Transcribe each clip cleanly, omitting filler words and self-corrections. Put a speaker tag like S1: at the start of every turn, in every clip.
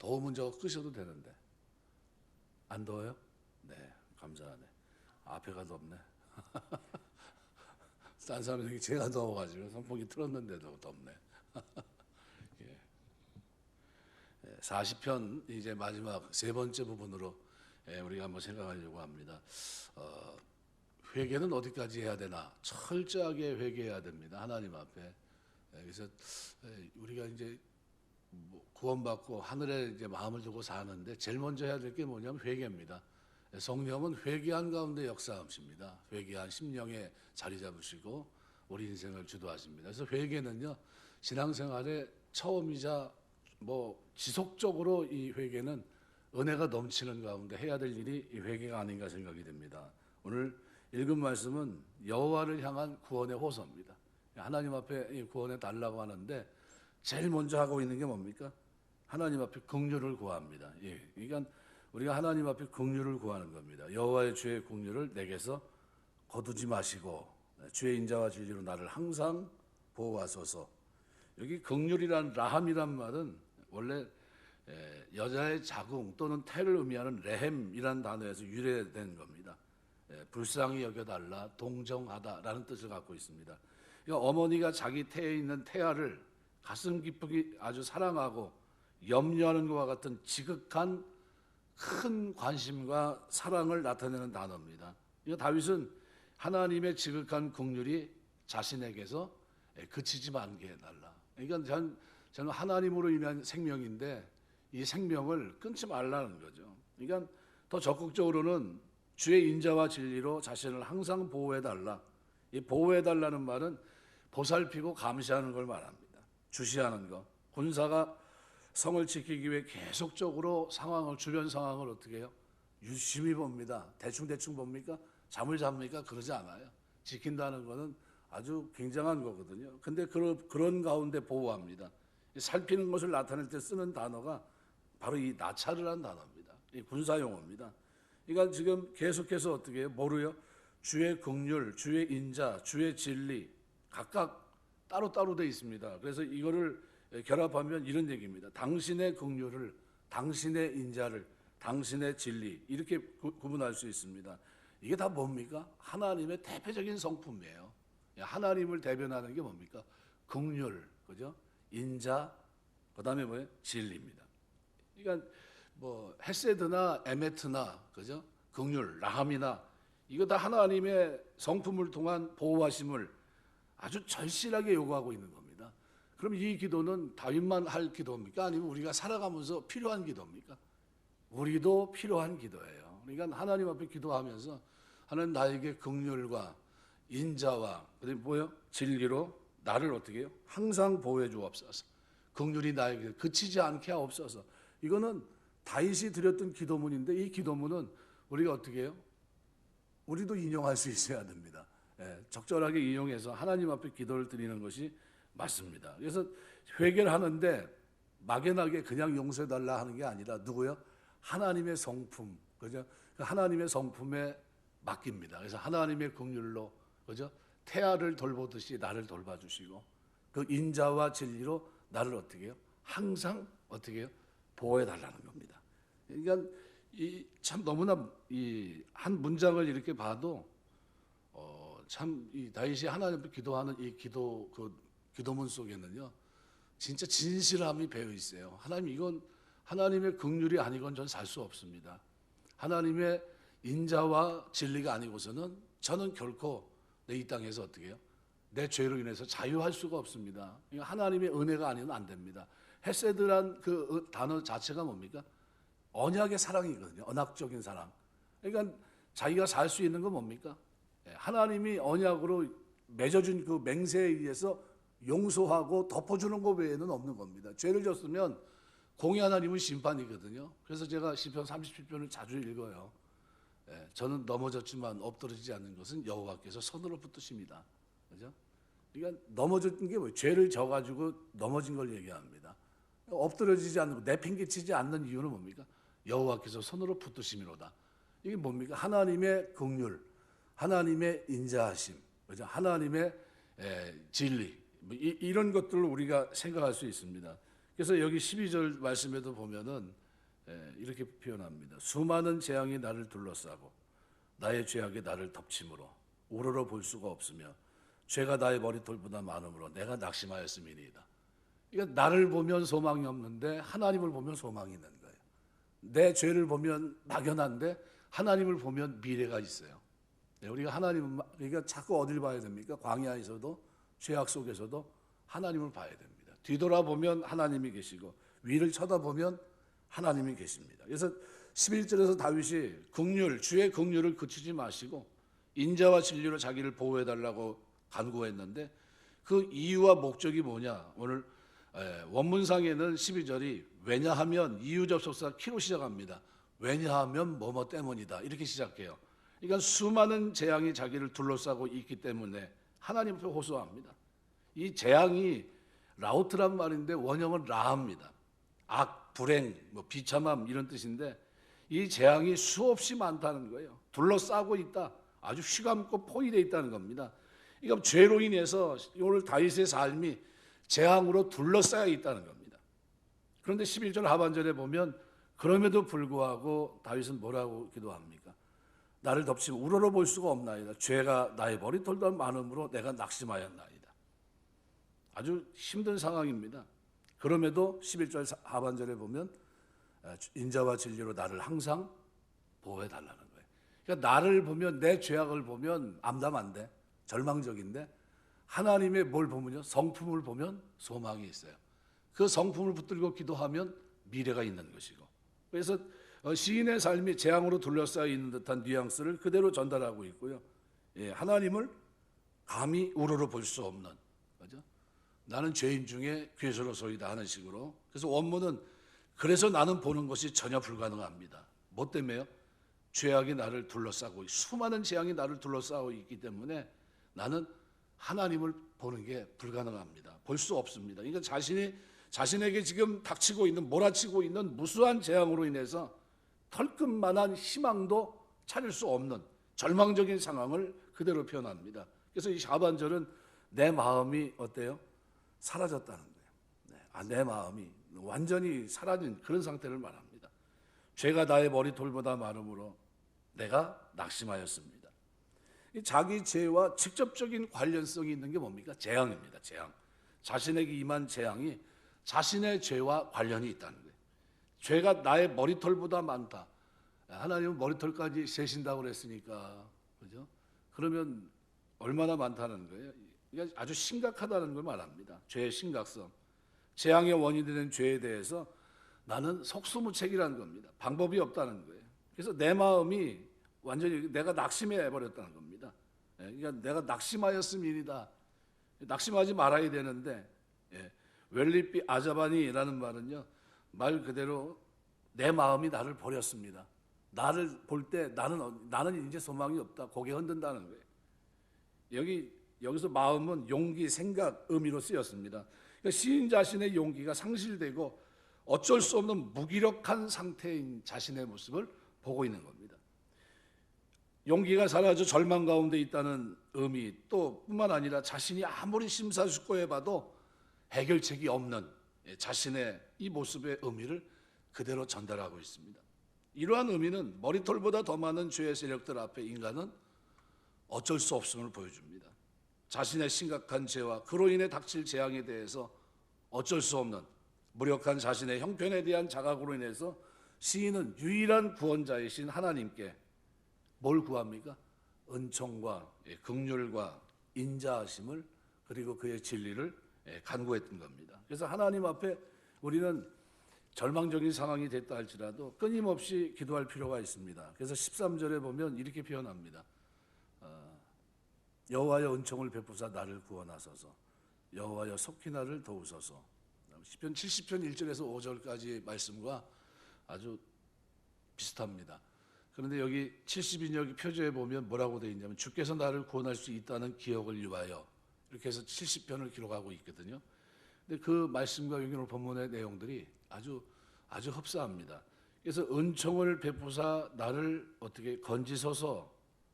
S1: 더우면 저거 끄셔도 되는데. 안 더워요? 네, 감사하네. 앞에가 덥네. 딴 사람들이 제가 더워가지고 선풍기 틀었는데도 덥네. 40편 이제 마지막 세 번째 부분으로 우리가 한번 생각하려고 합니다. 회개는 어디까지 해야 되나? 철저하게 회개해야 됩니다. 하나님 앞에. 그래서 우리가 이제 구원받고 하늘에 이제 마음을 두고 사는데 제일 먼저 해야 될 게 뭐냐면 회개입니다. 성령은 회개한 가운데 역사하십니다. 회개한 심령에 자리 잡으시고 우리 인생을 주도하십니다. 그래서 회개는요, 신앙생활의 처음이자 지속적으로 이 회개는 은혜가 넘치는 가운데 해야 될 일이 이 회개가 아닌가 생각이 됩니다. 오늘 읽은 말씀은 여호와를 향한 구원의 호소입니다. 하나님 앞에 구원해 달라고 하는데 제일 먼저 하고 있는 게 뭡니까? 하나님 앞에 긍휼을 구합니다. 그러니까 우리가 하나님 앞에 긍휼을 구하는 겁니다. 여호와의 주의 긍휼을 내게서 거두지 마시고 주의 인자와 진리로 나를 항상 보호하소서. 여기 긍휼이란 라함이란 말은 원래 여자의 자궁 또는 태를 의미하는 레헴이란 단어에서 유래된 겁니다. 불쌍히 여겨달라, 동정하다라는 뜻을 갖고 있습니다. 그러니까 어머니가 자기 태에 있는 태아를 가슴 깊이 아주 사랑하고 염려하는 것과 같은 지극한 큰 관심과 사랑을 나타내는 단어입니다. 그러니까 다윗은 하나님의 지극한 긍휼이 자신에게서 그치지 않게 해달라. 그러니까 저는 하나님으로 인한 생명인데 이 생명을 끊지 말라는 거죠. 그러니까 더 적극적으로는 주의 인자와 진리로 자신을 항상 보호해달라. 이 보호해달라는 말은 보살피고 감시하는 걸 말합니다. 주시하는 거. 군사가 성을 지키기 위해 계속적으로 주변 상황을 어떻게 해요? 유심히 봅니다. 대충 봅니까? 잠을 잡니까? 그러지 않아요. 지킨다는 것은 아주 굉장한 거거든요. 근데 그런 가운데 보호합니다. 살피는 것을 나타낼 때 쓰는 단어가 바로 이 나찰이라는 단어입니다. 이 군사용어입니다. 그러니까 지금 계속해서 어떻게 해요? 뭐로요? 주의 긍휼, 주의 인자, 주의 진리 각각 따로따로 돼 있습니다. 그래서 이거를 결합하면 이런 얘기입니다. 당신의 긍휼을, 당신의 인자를, 당신의 진리 이렇게 구분할 수 있습니다. 이게 다 뭡니까? 하나님의 대표적인 성품이에요. 하나님을 대변하는 게 뭡니까? 긍휼, 그죠? 인자, 그다음에 뭐예요? 진리입니다. 그러니까 헤세드나 에메트나, 그죠? 긍휼, 라함이나 이거 다 하나님의 성품을 통한 보호하심을 아주 절실하게 요구하고 있는 겁니다. 그럼 이 기도는 다윗만 할 기도입니까? 아니면 우리가 살아가면서 필요한 기도입니까? 우리도 필요한 기도예요. 그러니까 하나님 앞에 기도하면서 하나님 나에게 긍휼과 인자와 그다음에 뭐요? 진리로 나를 어떻게 해요? 항상 보호해 주옵소서. 긍휼이 나에게 그치지 않게 하옵소서. 이거는 다윗이 드렸던 기도문인데 이 기도문은 우리가 어떻게 해요? 우리도 인용할 수 있어야 됩니다. 적절하게 인용해서 하나님 앞에 기도를 드리는 것이 맞습니다. 그래서 회개를 하는데 막연하게 그냥 용서해달라 하는 게 아니라 누구요? 하나님의 성품, 그죠? 하나님의 성품에 맡깁니다. 그래서 하나님의 긍휼로, 그죠? 태아를 돌보듯이 나를 돌봐주시고 그 인자와 진리로 나를 어떻게 해요? 항상 어떻게 해요? 보호해달라는 겁니다. 그러니까 참 너무나 이 한 문장을 이렇게 봐도 참 이 다윗이 하나님 앞에 기도하는 이 기도문 속에는요 진짜 진실함이 배어 있어요. 하나님 이건 하나님의 긍휼이 아니건 전 살 수 없습니다. 하나님의 인자와 진리가 아니고서는 저는 결코 내 이 땅에서 어떻게 해요? 내 죄로 인해서 자유할 수가 없습니다. 하나님의 은혜가 아니면 안 됩니다. 헤세드란 그 단어 자체가 뭡니까? 언약의 사랑이거든요. 언약적인 사랑. 그러니까 자기가 살 수 있는 건 뭡니까? 하나님이 언약으로 맺어준 그 맹세에 의해서 용서하고 덮어주는 것 외에는 없는 겁니다. 죄를 졌으면 공의 하나님은 심판이거든요. 그래서 제가 시편 37편을 자주 읽어요. 저는 넘어졌지만 엎드러지지 않는 것은 여호와께서 손으로 붙드십니다. 그죠? 그러니까 넘어진 게 뭐예요? 죄를 져가지고 넘어진 걸 얘기합니다. 엎드러지지 않는, 내팽개치지 않는 이유는 뭡니까? 여호와께서 손으로 붙드심이로다. 이게 뭡니까? 하나님의 긍휼, 하나님의 인자하심, 그죠? 하나님의 진리, 이런 것들을 우리가 생각할 수 있습니다. 그래서 여기 12절 말씀에도 보면은 이렇게 표현합니다. 수많은 재앙이 나를 둘러싸고 나의 죄악이 나를 덮침으로 우러러 볼 수가 없으며 죄가 나의 머리털보다 많음으로 내가 낙심하였음이니이다. 그러니까 나를 보면 소망이 없는데 하나님을 보면 소망이 있는 거예요. 내 죄를 보면 막연한데 하나님을 보면 미래가 있어요. 우리가 우리가 자꾸 어딜 봐야 됩니까? 광야에서도 죄악 속에서도 하나님을 봐야 됩니다. 뒤돌아보면 하나님이 계시고 위를 쳐다보면 하나님이 계십니다. 그래서 11절에서 다윗이 주의 긍휼을 그치지 마시고 인자와 진리로 자기를 보호해달라고 간구했는데 그 이유와 목적이 뭐냐? 오늘 원문상에는 12절이 왜냐하면 이유 접속사 키로 시작합니다. 왜냐하면 뭐뭐 때문이다 이렇게 시작해요. 그러니까 수많은 재앙이 자기를 둘러싸고 있기 때문에 하나님 앞에 호소합니다. 이 재앙이 라우트란 말인데 원형은 라합니다. 악, 불행, 비참함 이런 뜻인데 이 재앙이 수없이 많다는 거예요. 둘러싸고 있다. 아주 휘감고 포위되어 있다는 겁니다. 그러니까 죄로 인해서 오늘 다윗의 삶이 재앙으로 둘러싸여 있다는 겁니다. 그런데 11절 하반절에 보면 그럼에도 불구하고 다윗은 뭐라고 기도합니까? 나를 덮치고 우러러 볼 수가 없나이다. 죄가 나의 머리털보다 많음으로 내가 낙심하였나이다. 아주 힘든 상황입니다. 그럼에도 11절 하반절에 보면 인자와 진리로 나를 항상 보호해달라는 거예요. 그러니까 나를 보면 내 죄악을 보면 암담한데 절망적인데 하나님의 뭘 보면요? 성품을 보면 소망이 있어요. 그 성품을 붙들고 기도하면 미래가 있는 것이고 그래서 시인의 삶이 재앙으로 둘러싸여 있는 듯한 뉘앙스를 그대로 전달하고 있고요. 하나님을 감히 우러러 볼 수 없는 그죠? 나는 죄인 중에 괴수로소이다 하는 식으로. 그래서 원문은 그래서 나는 보는 것이 전혀 불가능합니다. 뭐 때문에요? 죄악이 나를 둘러싸고 수많은 재앙이 나를 둘러싸고 있기 때문에 나는 하나님을 보는 게 불가능합니다. 볼 수 없습니다. 그러니까 자신에게 지금 닥치고 있는 몰아치고 있는 무수한 재앙으로 인해서 털끝만한 희망도 찾을 수 없는 절망적인 상황을 그대로 표현합니다. 그래서 이 하반절은 내 마음이 어때요? 사라졌다는 거예요. 내 마음이 완전히 사라진 그런 상태를 말합니다. 죄가 나의 머리털보다 많음으로 내가 낙심하였습니다. 자기 죄와 직접적인 관련성이 있는 게 뭡니까? 재앙입니다. 재앙. 자신에게 임한 재앙이 자신의 죄와 관련이 있다는 거예요. 죄가 나의 머리털보다 많다. 하나님은 머리털까지 세신다고 그랬으니까, 그죠? 그러면 얼마나 많다는 거예요? 이게 아주 심각하다는 걸 말합니다. 죄의 심각성. 재앙의 원인이 되는 죄에 대해서 나는 속수무책이라는 겁니다. 방법이 없다는 거예요. 그래서 내 마음이 완전히 내가 낙심해 버렸다는 겁니다. 그러니까 내가 낙심하였음이니이다. 낙심하지 말아야 되는데 웰리비 아자바니라는 말은요. 말 그대로 내 마음이 나를 버렸습니다. 나를 볼 때 나는 이제 소망이 없다. 고개 흔든다는 거예요. 여기서 마음은 용기, 생각, 의미로 쓰였습니다. 그러니까 시인 자신의 용기가 상실되고 어쩔 수 없는 무기력한 상태인 자신의 모습을 보고 있는 겁니다. 용기가 사라져 절망 가운데 있다는 의미 또 뿐만 아니라 자신이 아무리 심사숙고해봐도 해결책이 없는 자신의 이 모습의 의미를 그대로 전달하고 있습니다. 이러한 의미는 머리털보다 더 많은 죄의 세력들 앞에 인간은 어쩔 수 없음을 보여줍니다. 자신의 심각한 죄와 그로 인해 닥칠 재앙에 대해서 어쩔 수 없는 무력한 자신의 형편에 대한 자각으로 인해서 시인은 유일한 구원자이신 하나님께 뭘 구합니까? 은총과 긍휼과 인자하심을 그리고 그의 진리를 간구했던 겁니다. 그래서 하나님 앞에 우리는 절망적인 상황이 됐다 할지라도 끊임없이 기도할 필요가 있습니다. 그래서 13절에 보면 이렇게 표현합니다. 여호와여 은총을 베푸사 나를 구원하소서. 여호와여 속히 나를 도우소서. 시편 70편 1절에서 5절까지 말씀과 아주 비슷합니다. 그런데 여기 72역 표제에 보면 뭐라고 되어 있냐면 주께서 나를 구원할 수 있다는 기억을 위하여 이렇게 해서 70편을 기록하고 있거든요. 근데 그 말씀과 여기 오늘 본문의 내용들이 아주 흡사합니다. 그래서 은총을 베푸사 나를 어떻게 건지소서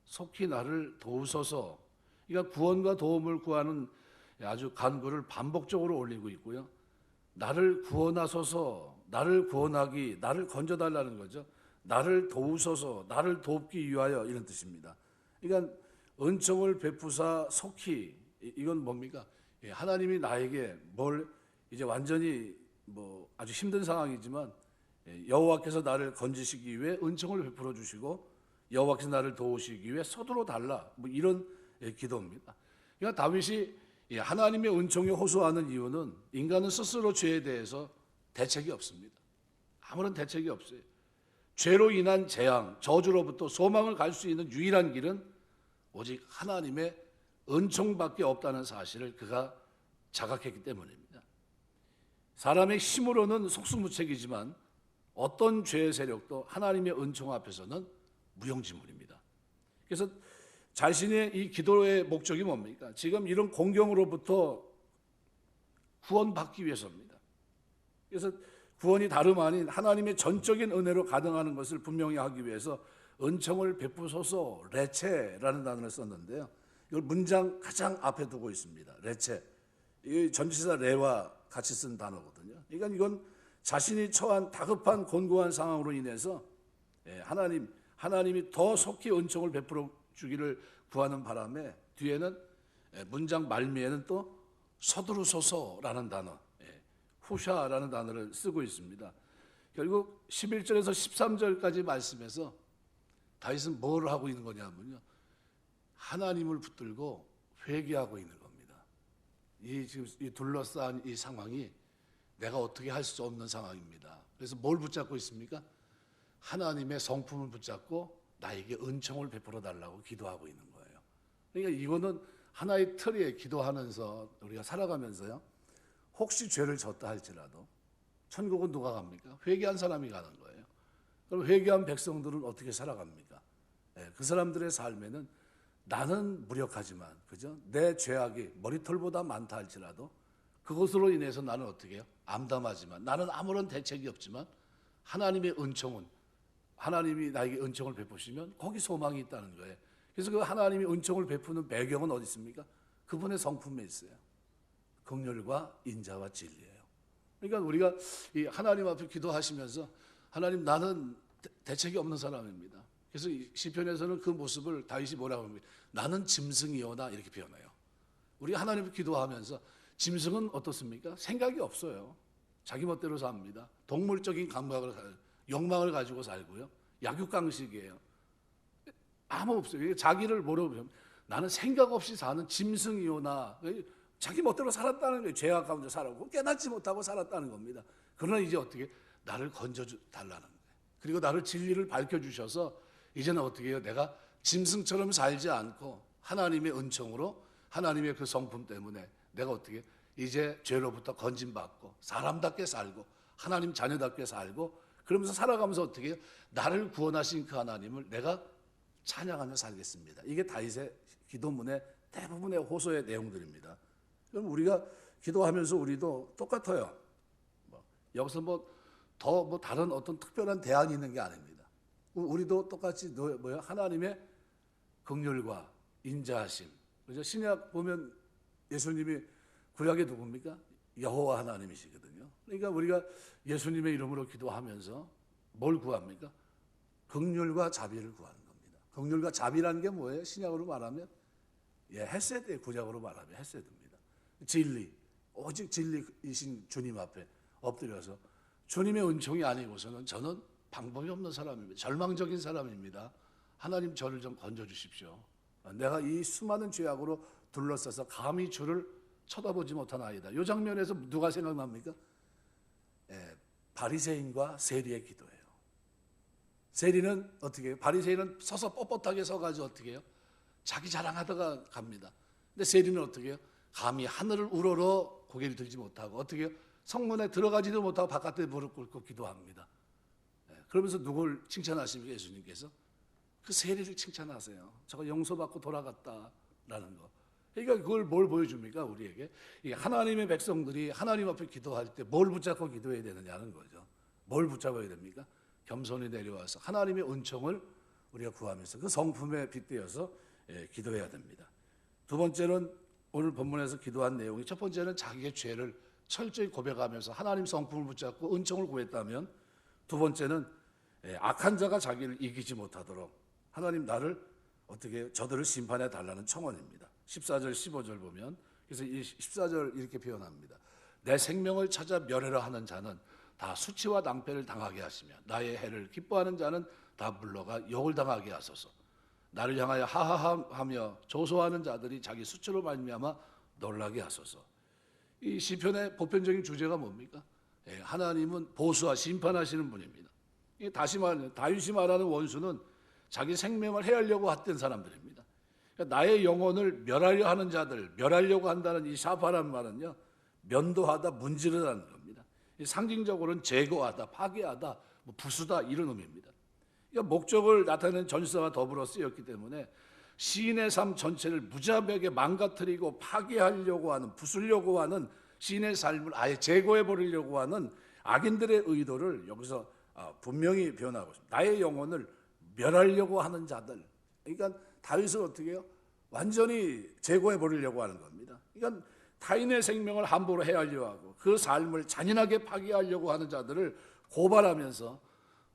S1: 속히 나를 도우소서. 그러니까 구원과 도움을 구하는 아주 간구를 반복적으로 올리고 있고요. 나를 구원하소서, 나를 구원하기, 나를 건져달라는 거죠. 나를 도우소서, 나를 돕기 위하여, 이런 뜻입니다. 그러니까 은총을 베푸사 속히, 이건 뭡니까? 하나님이 나에게 뭘 이제 완전히 뭐 아주 힘든 상황이지만 여호와께서 나를 건지시기 위해 은총을 베풀어 주시고 여호와께서 나를 도우시기 위해 서두러 달라, 뭐 이런 기도입니다. 그러니까 다윗이 하나님의 은총에 호소하는 이유는 인간은 스스로 죄에 대해서 대책이 없습니다. 아무런 대책이 없어요. 죄로 인한 재앙, 저주로부터 소망을 갈 수 있는 유일한 길은 오직 하나님의 은총밖에 없다는 사실을 그가 자각했기 때문입니다. 사람의 힘으로는 속수무책이지만 어떤 죄의 세력도 하나님의 은총 앞에서는 무용지물입니다. 그래서 자신의 이 기도의 목적이 뭡니까? 지금 이런 공경으로부터 구원받기 위해서입니다. 그래서 구원이 다름 아닌 하나님의 전적인 은혜로 가능하는 것을 분명히 하기 위해서 은총을 베푸소서 레체라는 단어를 썼는데요. 이걸 문장 가장 앞에 두고 있습니다. 레체. 이 전치사 레와 같이 쓴 단어거든요. 그러니까 이건 자신이 처한 다급한 곤고한 상황으로 인해서 하나님이 더 속히 은총을 베풀어 주기를 구하는 바람에 뒤에는 문장 말미에는 또 서두르소서라는 단어, 후샤라는 단어를 쓰고 있습니다. 결국 11절에서 13절까지 말씀에서 다윗은 뭘 하고 있는 거냐면요, 하나님을 붙들고 회개하고 있는 겁니다. 지금 이 둘러싼 이 상황이 내가 어떻게 할 수 없는 상황입니다. 그래서 뭘 붙잡고 있습니까? 하나님의 성품을 붙잡고 나에게 은총을 베풀어 달라고 기도하고 있는 거예요. 그러니까 이거는 하나의 틀에 기도하면서 우리가 살아가면서요, 혹시 죄를 졌다 할지라도 천국은 누가 갑니까? 회개한 사람이 가는 거예요. 그럼 회개한 백성들은 어떻게 살아갑니까? 그 사람들의 삶에는 나는 무력하지만, 그죠? 내 죄악이 머리털보다 많다 할지라도 그것으로 인해서 나는 어떻게 해요? 암담하지만, 나는 아무런 대책이 없지만 하나님의 은총은, 하나님이 나에게 은총을 베푸시면 거기 소망이 있다는 거예요. 그래서 그 하나님이 은총을 베푸는 배경은 어디 있습니까? 그분의 성품에 있어요. 긍휼과 인자와 진리예요. 그러니까 우리가 이 하나님 앞에 기도하시면서, 하나님, 나는 대책이 없는 사람입니다. 그래서 시편에서는 그 모습을 다윗이 뭐라고 합니까? 나는 짐승이오나, 이렇게 표현해요. 우리가 하나님 앞에 기도하면서 짐승은 어떻습니까? 생각이 없어요. 자기 멋대로 삽니다. 동물적인 감각을, 욕망을 가지고 살고요. 약육강식이에요. 아무 없어요. 자기를 뭐라고 보면 나는 생각 없이 사는 짐승이오나, 자기 멋대로 살았다는 거예요. 죄악 가운데 살았고 깨닫지 못하고 살았다는 겁니다. 그러나 이제 어떻게 나를 건져달라는 거예요. 그리고 나를 진리를 밝혀주셔서 이제는 어떻게 해요? 내가 짐승처럼 살지 않고 하나님의 은총으로, 하나님의 그 성품 때문에 내가 어떻게 이제 죄로부터 건진받고 사람답게 살고 하나님 자녀답게 살고, 그러면서 살아가면서 어떻게 해요? 나를 구원하신 그 하나님을 내가 찬양하며 살겠습니다. 이게 다윗의 기도문의 대부분의 호소의 내용들입니다. 그럼 우리가 기도하면서 우리도 똑같아요. 여기서 더 다른 어떤 특별한 대안이 있는 게 아닙니다. 우리도 똑같이 하나님의 긍휼과 인자하심. 그죠? 신약 보면 예수님이, 구약의 누굽니까? 여호와 하나님이시거든요. 그러니까 우리가 예수님의 이름으로 기도하면서 뭘 구합니까? 긍휼과 자비를 구하는 겁니다. 긍휼과 자비라는 게 뭐예요? 신약으로 말하면 헤세드의, 구약으로 말하면 헤세드입니다. 진리, 오직 진리이신 주님 앞에 엎드려서 주님의 은총이 아니고서는 저는 방법이 없는 사람입니다. 절망적인 사람입니다. 하나님, 저를 좀 건져주십시오. 내가 이 수많은 죄악으로 둘러싸서 감히 주를 쳐다보지 못한 아이다. 이 장면에서 누가 생각납니까? 바리새인과 세리의 기도예요. 세리는 어떻게 해요? 바리새인은 서서 뻣뻣하게 서가지고 어떻게 해요? 자기 자랑하다가 갑니다. 근데 세리는 어떻게 해요? 감히 하늘을 우러러 고개를 들지 못하고 어떻게 해요? 성문에 들어가지도 못하고 바깥에 무릎 꿇고 기도합니다. 그러면서 누굴 칭찬하십니까? 예수님께서 그 세리를 칭찬하세요. 저거 용서받고 돌아갔다라는 거. 그러니까 그걸 뭘 보여줍니까? 우리에게 하나님의 백성들이 하나님 앞에 기도할 때 뭘 붙잡고 기도해야 되느냐는 거죠. 뭘 붙잡아야 됩니까? 겸손히 내려와서 하나님의 은총을 우리가 구하면서 그 성품에 빗대어서 기도해야 됩니다. 두 번째는 오늘 본문에서 기도한 내용이, 첫 번째는 자기의 죄를 철저히 고백하면서 하나님 성품을 붙잡고 은총을 구했다면, 두 번째는 악한 자가 자기를 이기지 못하도록 하나님 나를 어떻게 저들을 심판해 달라는 청원입니다. 14절 15절 보면, 그래서 이 14절 이렇게 표현합니다. 내 생명을 찾아 멸하려 하는 자는 다 수치와 낭패를 당하게 하시며 나의 해를 기뻐하는 자는 다 물러가 욕을 당하게 하소서. 나를 향하여 하하하며 조소하는 자들이 자기 수치로 말미암아 놀라게 하소서. 이 시편의 보편적인 주제가 뭡니까? 하나님은 보수와 심판하시는 분입니다. 다시 말하면 다윗이 말하는 원수는 자기 생명을 해하려고 했던 사람들입니다. 그러니까 나의 영혼을 멸하려 하는 자들, 멸하려고 한다는 이 샤파라는 말은요, 면도하다, 문지르다는 겁니다. 상징적으로는 제거하다, 파괴하다, 부수다 이런 의미입니다. 그러니까 목적을 나타내는 전치사와 더불어 쓰였기 때문에 시인의 삶 전체를 무자비하게 망가뜨리고 파괴하려고 하는, 부수려고 하는 시인의 삶을 아예 제거해 버리려고 하는 악인들의 의도를 여기서 분명히 표현하고 있습니다. 나의 영혼을 멸하려고 하는 자들. 그러니까 다윗은 어떻게 해요? 완전히 제거해 버리려고 하는 겁니다. 그러니까 타인의 생명을 함부로 해하려고 하고 그 삶을 잔인하게 파괴하려고 하는 자들을 고발하면서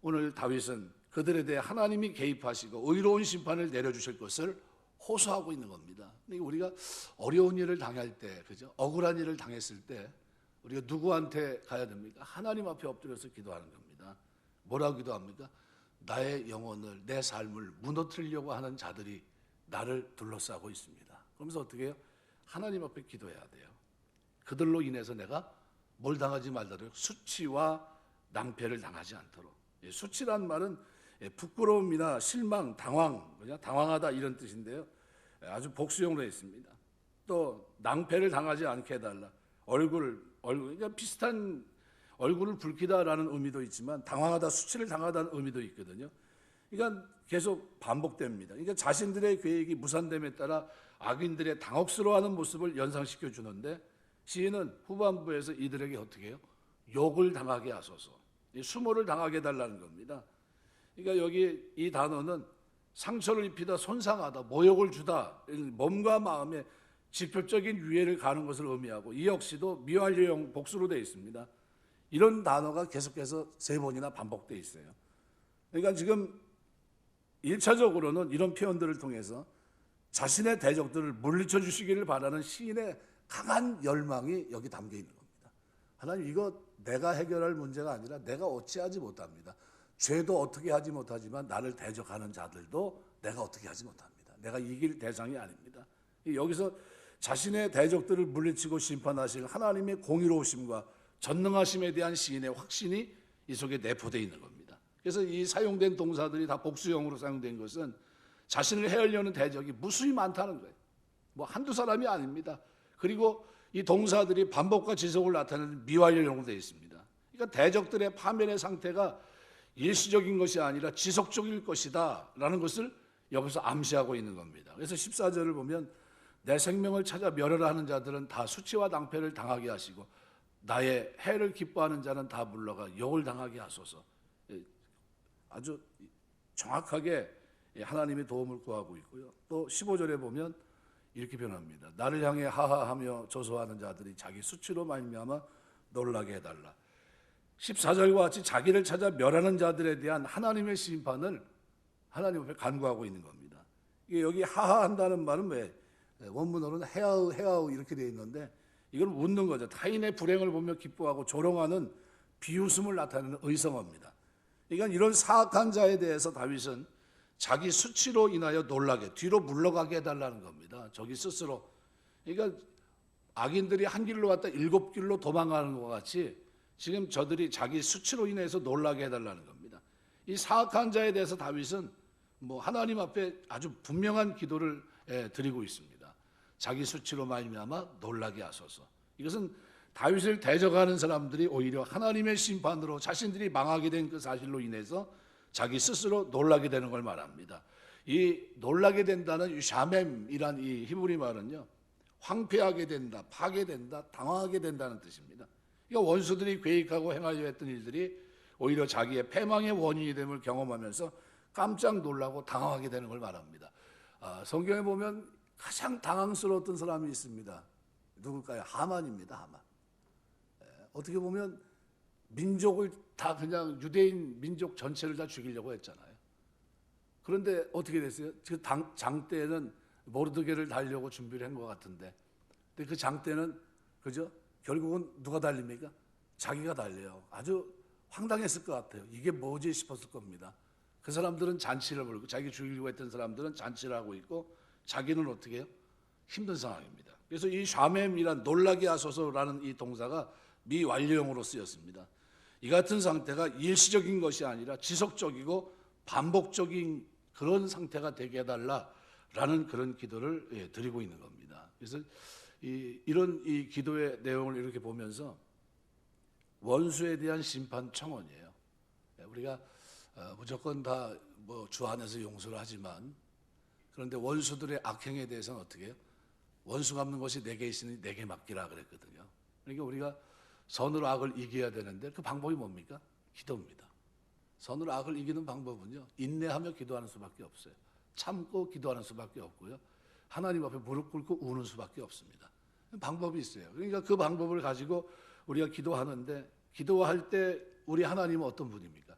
S1: 오늘 다윗은 그들에 대해 하나님이 개입하시고 의로운 심판을 내려주실 것을 호소하고 있는 겁니다. 그러니까 우리가 어려운 일을 당할 때, 그죠? 억울한 일을 당했을 때 우리가 누구한테 가야 됩니까? 하나님 앞에 엎드려서 기도하는 겁니다. 뭐라고 기도합니까? 나의 영혼을, 내 삶을 무너뜨리려고 하는 자들이 나를 둘러싸고 있습니다. 그러면서 어떻게 해요? 하나님 앞에 기도해야 돼요. 그들로 인해서 내가 뭘 당하지 말도록, 수치와 낭패를 당하지 않도록. 수치란 말은 부끄러움이나 실망, 당황하다 이런 뜻인데요. 아주 복수형으로 있습니다. 또 낭패를 당하지 않게 해달라. 얼굴, 그러니까 비슷한 얼굴을 붉히다라는 의미도 있지만 당황하다, 수치를 당하다는 의미도 있거든요. 그러니까 계속 반복됩니다. 그러니까 자신들의 계획이 무산됨에 따라 악인들의 당혹스러워하는 모습을 연상시켜 주는데 시인은 후반부에서 이들에게 어떻게 해요? 욕을 당하게 하소서. 수모를 당하게 해달라는 겁니다. 그러니까 여기 이 단어는 상처를 입히다, 손상하다, 모욕을 주다, 몸과 마음에 직접적인 유해를 가는 것을 의미하고 이 역시도 미완료형 복수로 되어 있습니다. 이런 단어가 계속해서 3번이나 반복되어 있어요. 그러니까 지금 1차적으로는 이런 표현들을 통해서 자신의 대적들을 물리쳐 주시기를 바라는 시인의 강한 열망이 여기 담겨 있는 겁니다. 하나님, 이거 내가 해결할 문제가 아니라 내가 어찌하지 못합니다. 죄도 어떻게 하지 못하지만 나를 대적하는 자들도 내가 어떻게 하지 못합니다. 내가 이길 대상이 아닙니다. 여기서 자신의 대적들을 물리치고 심판하실 하나님의 공의로우심과 전능하심에 대한 시인의 확신이 이 속에 내포되어 있는 겁니다. 그래서 이 사용된 동사들이 다 복수형으로 사용된 것은 자신을 해하려는 대적이 무수히 많다는 거예요. 뭐 한두 사람이 아닙니다. 그리고 이 동사들이 반복과 지속을 나타내는 미완료형으로 되어 있습니다. 그러니까 대적들의 파멸의 상태가 일시적인 것이 아니라 지속적일 것이다 라는 것을 여기서 암시하고 있는 겁니다. 그래서 14절을 보면 내 생명을 찾아 멸하라 하는 자들은 다 수치와 낭패를 당하게 하시고 나의 해를 기뻐하는 자는 다 물러가 욕을 당하게 하소서. 아주 정확하게 하나님의 도움을 구하고 있고요. 또 15절에 보면 이렇게 변합니다. 나를 향해 하하하며 조소하는 자들이 자기 수치로 말미암아 놀라게 해달라. 14절과 같이 자기를 찾아 멸하는 자들에 대한 하나님의 심판을 하나님 앞에 간구하고 있는 겁니다. 이게 여기 하하한다는 말은 왜? 원문으로는 해아우 이렇게 되어 있는데 이걸 웃는 거죠. 타인의 불행을 보며 기뻐하고 조롱하는 비웃음을 나타내는 의성어입니다. 그러니까 이런 사악한 자에 대해서 다윗은 자기 수치로 인하여 놀라게, 뒤로 물러가게 해달라는 겁니다. 저기 스스로. 그러니까 악인들이 한 길로 왔다 7길로 도망가는 것 같이 지금 저들이 자기 수치로 인해서 놀라게 해달라는 겁니다. 이 사악한 자에 대해서 다윗은 하나님 앞에 아주 분명한 기도를 드리고 있습니다. 자기 수치로 말미암아 놀라게 하소서. 이것은 다윗을 대적하는 사람들이 오히려 하나님의 심판으로 자신들이 망하게 된 그 사실로 인해서 자기 스스로 놀라게 되는 걸 말합니다. 이 놀라게 된다는 샤멤이란 이 히브리 말은요, 황폐하게 된다, 파괴된다, 당황하게 된다는 뜻입니다. 그러니까 원수들이 계획하고 행하려 했던 일들이 오히려 자기의 패망의 원인이 됨을 경험하면서 깜짝 놀라고 당황하게 되는 걸 말합니다. 성경에 보면 가장 당황스러웠던 사람이 있습니다. 누굴까요? 하만입니다. 하만. 어떻게 보면 민족을 다 그냥 유대인 민족 전체를 다 죽이려고 했잖아요. 그런데 어떻게 됐어요? 그 장대는 모르드게를 달려고 준비를 한 것 같은데, 근데 그 장대는 그죠? 결국은 누가 달립니까? 자기가 달려요. 아주 황당했을 것 같아요. 이게 뭐지 싶었을 겁니다. 그 사람들은 잔치를 벌이고, 자기 죽이려고 했던 사람들은 잔치를 하고 있고, 자기는 어떻게 해요? 힘든 상황입니다. 그래서 이 샤맴이란 놀라게 하소서라는 이 동사가 미완료형으로 쓰였습니다. 이 같은 상태가 일시적인 것이 아니라 지속적이고 반복적인 그런 상태가 되게 해달라라는 그런 기도를 드리고 있는 겁니다. 그래서 이런 기도의 내용을 이렇게 보면서 원수에 대한 심판 청원이에요. 우리가 무조건 다 뭐 주 안에서 용서를 하지만, 그런데 원수들의 악행에 대해서는 어떻게 해요? 원수 갚는 것이 내게 있으니 내게 맡기라 그랬거든요. 그러니까 우리가 선으로 악을 이겨야 되는데 그 방법이 뭡니까? 기도입니다. 선으로 악을 이기는 방법은요, 인내하며 기도하는 수밖에 없어요. 참고 기도하는 수밖에 없고요, 하나님 앞에 무릎 꿇고 우는 수밖에 없습니다. 방법이 있어요. 그러니까 그 방법을 가지고 우리가 기도하는데, 기도할 때 우리 하나님은 어떤 분입니까?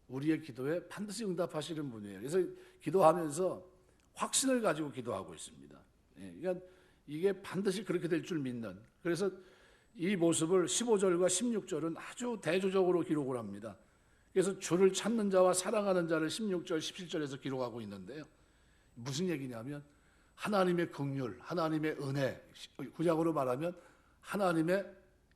S1: 우리의 기도에 반드시 응답하시는 분이에요. 그래서 기도하면서 확신을 가지고 기도하고 있습니다. 그러니까 이게 반드시 그렇게 될 줄 믿는, 그래서 이 모습을 15절과 16절은 아주 대조적으로 기록을 합니다. 그래서 주를 찾는 자와 사랑하는 자를 16절, 17절에서 기록하고 있는데요. 무슨 얘기냐면 하나님의 긍휼, 하나님의 은혜, 구약으로 말하면 하나님의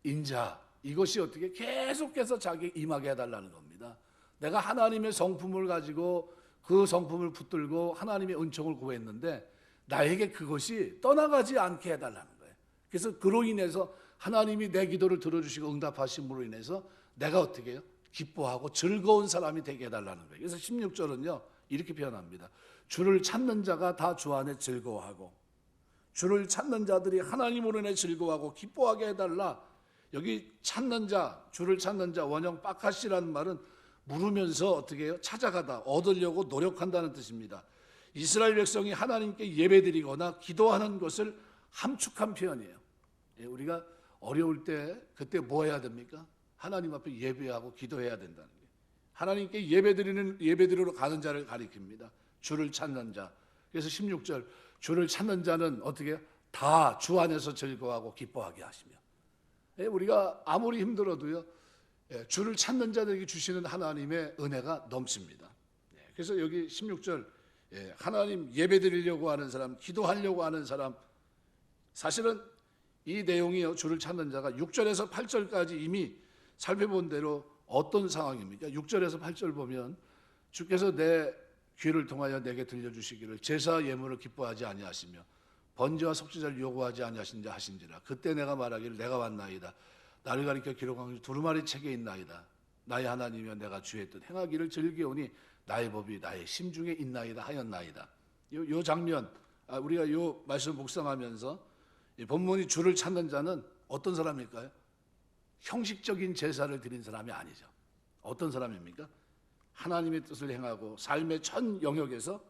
S1: 인자, 이것이 어떻게 계속해서 자기 임하게 해달라는 겁니다. 내가 하나님의 성품을 가지고 그 성품을 붙들고 하나님의 은총을 구했는데 나에게 그것이 떠나가지 않게 해달라는 거예요. 그래서 그로 인해서 하나님이 내 기도를 들어주시고 응답하심으로 인해서 내가 어떻게 해요? 기뻐하고 즐거운 사람이 되게 해달라는 거예요. 그래서 16절은요 이렇게 표현합니다. 주를 찾는 자가 다 주 안에 즐거워하고, 주를 찾는 자들이 하나님으로 인해 즐거워하고 기뻐하게 해달라. 여기 찾는 자, 주를 찾는 자, 원형 빠카시라는 말은 물으면서 어떻게 해요? 찾아가다, 얻으려고 노력한다는 뜻입니다. 이스라엘 백성이 하나님께 예배드리거나 기도하는 것을 함축한 표현이에요. 우리가 어려울 때 그때 뭐 해야 됩니까? 하나님 앞에 예배하고 기도해야 된다는 거예요. 하나님께 예배드리러 가는 자를 가리킵니다. 주를 찾는 자. 그래서 16절, 주를 찾는 자는 어떻게 해요? 다 주 안에서 즐거워하고 기뻐하게 하시며. 우리가 아무리 힘들어도요, 주를 찾는 자들에게 주시는 하나님의 은혜가 넘칩니다. 그래서 여기 16절, 하나님 예배드리려고 하는 사람, 기도하려고 하는 사람, 사실은 이 내용이요, 주를 찾는 자가 6절에서 8절까지 이미 살펴본 대로 어떤 상황입니까? 6절에서 8절 보면 주께서 내 귀를 통하여 내게 들려주시기를 제사 예물을 기뻐하지 아니하시며 번제와 속죄제를 요구하지 아니하신자 하신지라. 그때 내가 말하기를 내가 왔나이다. 나를 가리켜 기록한 두루마리 책에 있나이다. 나의 하나님이여 내가 주의 뜻 행하기를 즐기오니 나의 법이 나의 심중에 있나이다 하였나이다. 요 장면, 우리가 요 말씀 묵상하면서 본문이 주를 찾는 자는 어떤 사람일까요? 형식적인 제사를 드린 사람이 아니죠. 어떤 사람입니까? 하나님의 뜻을 행하고 삶의 전 영역에서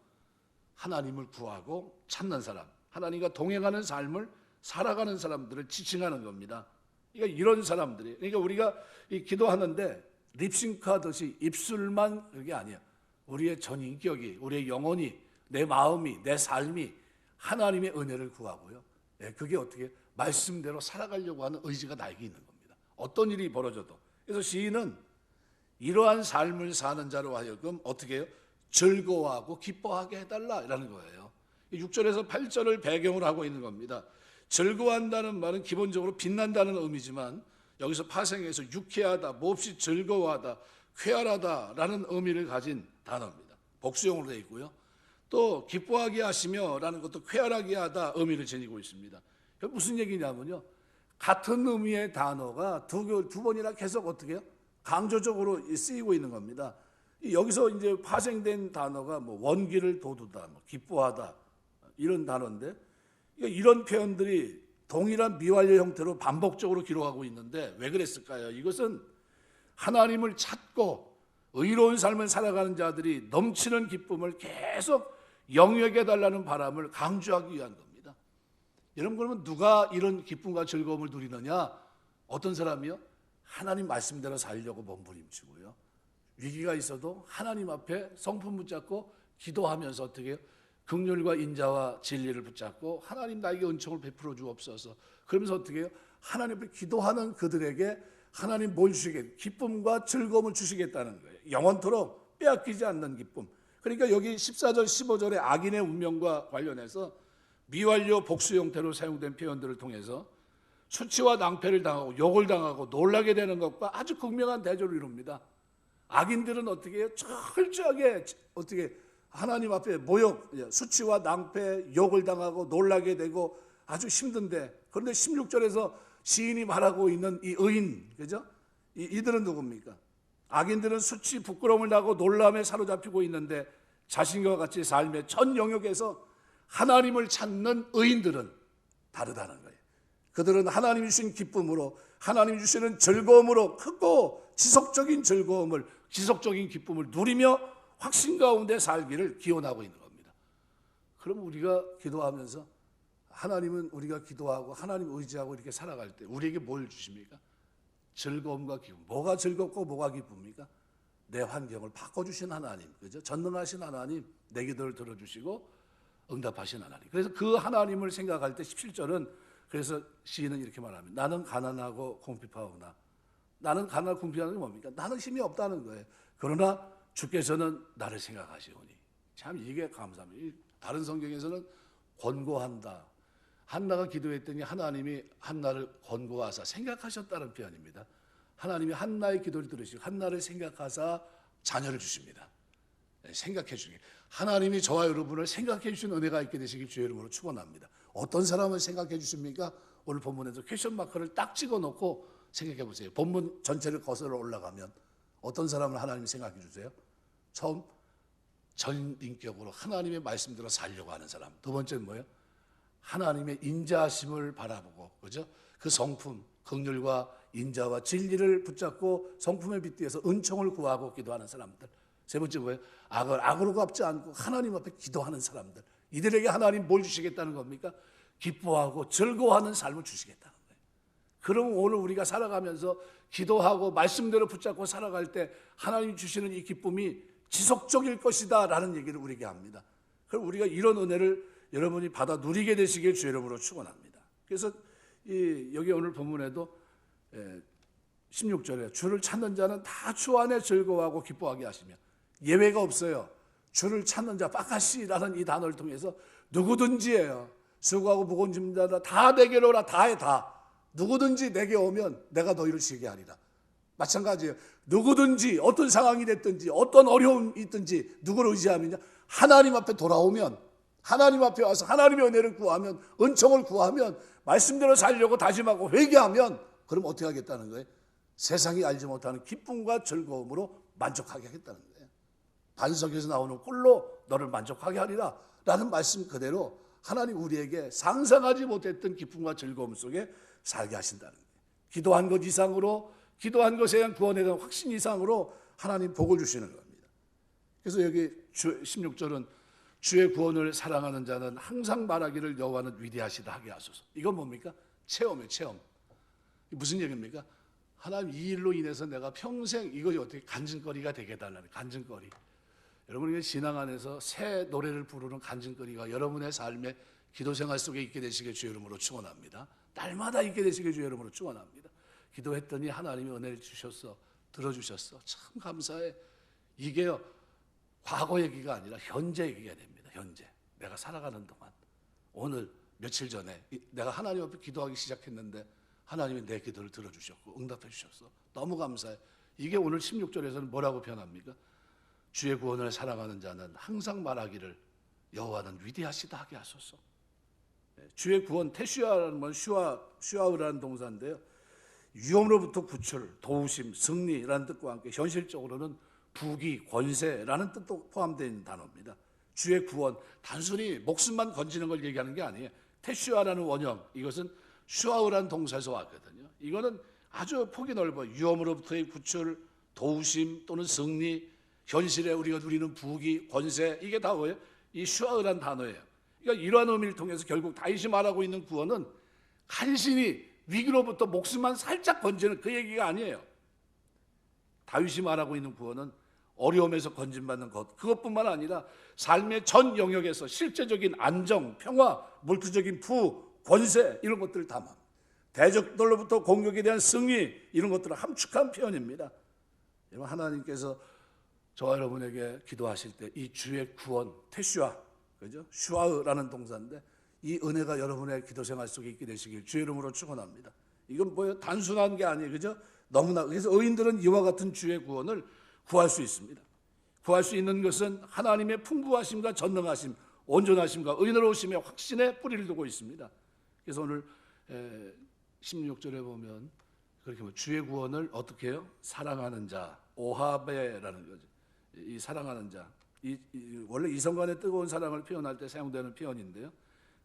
S1: 하나님을 구하고 찾는 사람, 하나님과 동행하는 삶을 살아가는 사람들을 지칭하는 겁니다. 그러니까 이런 사람들이, 그러니까 우리가 이 기도하는데 립싱크하듯이 입술만 그게 아니야. 우리의 전 인격이, 우리의 영혼이, 내 마음이, 내 삶이 하나님의 은혜를 구하고요. 그게 어떻게 말씀대로 살아가려고 하는 의지가 나에게 있는 겁니다. 어떤 일이 벌어져도. 그래서 시인은 이러한 삶을 사는 자로 하여금 어떻게 해요? 즐거워하고 기뻐하게 해달라라는 거예요. 6절에서 8절을 배경으로 하고 있는 겁니다. 즐거워한다는 말은 기본적으로 빛난다는 의미지만 여기서 파생해서 유쾌하다, 몹시 즐거워하다, 쾌활하다라는 의미를 가진 단어입니다. 복수형으로 되어 있고요. 또 기뻐하게 하시며 라는 것도 쾌활하게 하다 의미를 지니고 있습니다. 무슨 얘기냐면요, 같은 의미의 단어가 두 번이나 계속 어떻게 해요? 강조적으로 쓰이고 있는 겁니다. 여기서 이제 파생된 단어가 뭐 원기를 돋우다, 뭐 기뻐하다 이런 단어인데, 이런 표현들이 동일한 미완료 형태로 반복적으로 기록하고 있는데 왜 그랬을까요? 이것은 하나님을 찾고 의로운 삶을 살아가는 자들이 넘치는 기쁨을 계속 영위하게 해달라는 바람을 강조하기 위한 겁니다. 여러분, 그러면 누가 이런 기쁨과 즐거움을 누리느냐? 어떤 사람이요? 하나님 말씀대로 살려고 몸부림치고요. 위기가 있어도 하나님 앞에 성품 붙잡고 기도하면서 어떻게 해요? 긍휼과 인자와 진리를 붙잡고 하나님 나에게 은총을 베풀어 주옵소서. 그러면서 어떻게 해요? 하나님 앞에 기도하는 그들에게 하나님 뭘 주시겠? 기쁨과 즐거움을 주시겠다는 거예요. 영원토록 빼앗기지 않는 기쁨. 그러니까 여기 14절 15절의 악인의 운명과 관련해서 미완료 복수 형태로 사용된 표현들을 통해서 수치와 낭패를 당하고 욕을 당하고 놀라게 되는 것과 아주 극명한 대조를 이룹니다. 악인들은 어떻게 해요? 철저하게 어떻게 하나님 앞에 모욕, 수치와 낭패, 욕을 당하고 놀라게 되고 아주 힘든데, 그런데 16절에서 시인이 말하고 있는 이 의인, 그죠? 이들은 누굽니까? 악인들은 수치, 부끄러움을 당하고 놀람에 사로잡히고 있는데 자신과 같이 삶의 전 영역에서 하나님을 찾는 의인들은 다르다는 거예요. 그들은 하나님이 주신 기쁨으로, 하나님이 주시는 즐거움으로 크고 지속적인 즐거움을, 지속적인 기쁨을 누리며 확신 가운데 살기를 기원하고 있는 겁니다. 그럼 우리가 기도하면서 하나님은 우리가 기도하고 하나님 의지하고 이렇게 살아갈 때 우리에게 뭘 주십니까? 즐거움과 기쁨. 뭐가 즐겁고 뭐가 기쁩니까? 내 환경을 바꿔주신 하나님, 그죠? 전능하신 하나님, 내 기도를 들어주시고 응답하신 하나님. 그래서 그 하나님을 생각할 때 17절은 그래서 시인은 이렇게 말합니다. 나는 가난하고 궁핍하오나. 나는 가난하고 궁핍하는 게 뭡니까? 나는 힘이 없다는 거예요. 그러나 주께서는 나를 생각하시오니. 참 이게 감사합니다. 다른 성경에서는 권고한다. 한나가 기도했더니 하나님이 한나를 권고하사 생각하셨다는 표현입니다. 하나님이 한나의 기도를 들으시고 한나를 생각하사 자녀를 주십니다. 생각해 주시기. 하나님이 저와 여러분을 생각해 주신 은혜가 있게 되시길 주의 이름으로 축원합니다. 어떤 사람을 생각해 주십니까? 오늘 본문에서 퀘션 마크를 딱 찍어놓고 생각해 보세요. 본문 전체를 거슬러 올라가면 어떤 사람을 하나님이 생각해 주세요? 처음 전인격으로 하나님의 말씀대로 살려고 하는 사람. 두 번째는 뭐예요? 하나님의 인자하심을 바라보고, 그죠? 그 성품, 긍휼과 인자와 진리를 붙잡고 성품에 빗대어서 은총을 구하고 기도하는 사람들. 세 번째 뭐예요? 악으로 갚지 않고 하나님 앞에 기도하는 사람들. 이들에게 하나님 뭘 주시겠다는 겁니까? 기뻐하고 즐거워하는 삶을 주시겠다는 거예요. 그럼 오늘 우리가 살아가면서 기도하고 말씀대로 붙잡고 살아갈 때 하나님 주시는 이 기쁨이 지속적일 것이다 라는 얘기를 우리에게 합니다. 그럼 우리가 이런 은혜를 여러분이 받아 누리게 되시길 주의 이름으로 축원합니다. 그래서 여기 오늘 본문에도 16절에 주를 찾는 자는 다 주 안에 즐거워하고 기뻐하게 하시며, 예외가 없어요. 주를 찾는 자, 빠카시라는 이 단어를 통해서 누구든지예요. 수고하고 무거운 짐진 자다 다 내게로 오라. 다해 다. 누구든지 내게 오면 내가 너희를 쉬게 하리라. 마찬가지예요. 누구든지 어떤 상황이 됐든지 어떤 어려움이 있든지 누구를 의지하면요, 하나님 앞에 돌아오면, 하나님 앞에 와서 하나님의 은혜를 구하면, 은총을 구하면, 말씀대로 살려고 다짐하고 회개하면, 그럼 어떻게 하겠다는 거예요? 세상이 알지 못하는 기쁨과 즐거움으로 만족하게 하겠다는 거예요. 반석에서 나오는 꿀로 너를 만족하게 하리라 라는 말씀 그대로 하나님 우리에게 상상하지 못했던 기쁨과 즐거움 속에 살게 하신다는 거예요. 기도한 것 이상으로, 기도한 것에 대한 구원에 대한 확신 이상으로 하나님 복을 주시는 겁니다. 그래서 여기 16절은 주의 구원을 사랑하는 자는 항상 말하기를 여호와는 위대하시다 하게 하소서. 이건 뭡니까? 체험이에요. 체험. 무슨 얘기입니까? 하나님 이 일로 인해서 내가 평생 이것이 어떻게 간증거리가 되게 해달라는 간증거리. 여러분의 신앙 안에서 새 노래를 부르는 간증거리가 여러분의 삶의 기도생활 속에 있게 되시길 주의 이름으로 축원합니다. 날마다 있게 되시길 주의 이름으로 축원합니다. 기도했더니 하나님이 은혜를 주셨어. 들어주셨어. 참 감사해. 이게요, 과거 얘기가 아니라 현재 얘기가 됩니다. 현재. 내가 살아가는 동안. 오늘 며칠 전에 내가 하나님 앞에 기도하기 시작했는데 하나님이 내 기도를 들어주셨고 응답해 주셨어. 너무 감사해. 이게 오늘 16절에서는 뭐라고 표현합니까? 주의 구원을 사랑하는 자는 항상 말하기를 여호와는 위대하시다 하게 하소서. 주의 구원, 테슈아라는 건 슈아우라는 동사인데요, 위험으로부터 구출, 도우심, 승리라는 뜻과 함께 현실적으로는 부귀, 권세라는 뜻도 포함되어 있는 단어입니다. 주의 구원, 단순히 목숨만 건지는 걸 얘기하는 게 아니에요. 테슈아라는 원형, 이것은 슈아우라는 동사에서 왔거든요. 이거는 아주 폭이 넓어요. 위험으로부터의 구출, 도우심 또는 승리, 현실에 우리가 누리는 부귀, 권세, 이게 다 뭐예요? 이 슈아우라는 단어예요. 그러니까 이러한 의미를 통해서 결국 다윗이 말하고 있는 구원은 간신히
S2: 위기로부터 목숨만 살짝 건지는 그 얘기가 아니에요. 다윗이 말하고 있는 구원은 어려움에서 건진받는 것, 그것뿐만 아니라 삶의 전 영역에서 실제적인 안정, 평화, 물질적인 부, 권세 이런 것들을 담아 대적들로부터 공격에 대한 승리 이런 것들을 함축한 표현입니다. 하나님께서 저와 여러분에게 기도하실 때 이 주의 구원, 테슈아, 그죠? 슈아르라는 동사인데 이 은혜가 여러분의 기도 생활 속에 있게 되시길 주의 이름으로 축원합니다. 이건 뭐예요? 단순한 게 아니에요, 그죠? 너무나 그래서 의인들은 이와 같은 주의 구원을 구할 수 있습니다. 구할 수 있는 것은 하나님의 풍부하심과 전능하심, 온전하심과 의로우심의 확신에 뿌리를 두고 있습니다. 그래서 오늘 16절에 보면 그렇게 주의 구원을 어떻게 해요? 사랑하는 자, 오하베라는 거죠. 이 사랑하는 자, 원래 이성간의 뜨거운 사랑을 표현할 때 사용되는 표현인데요.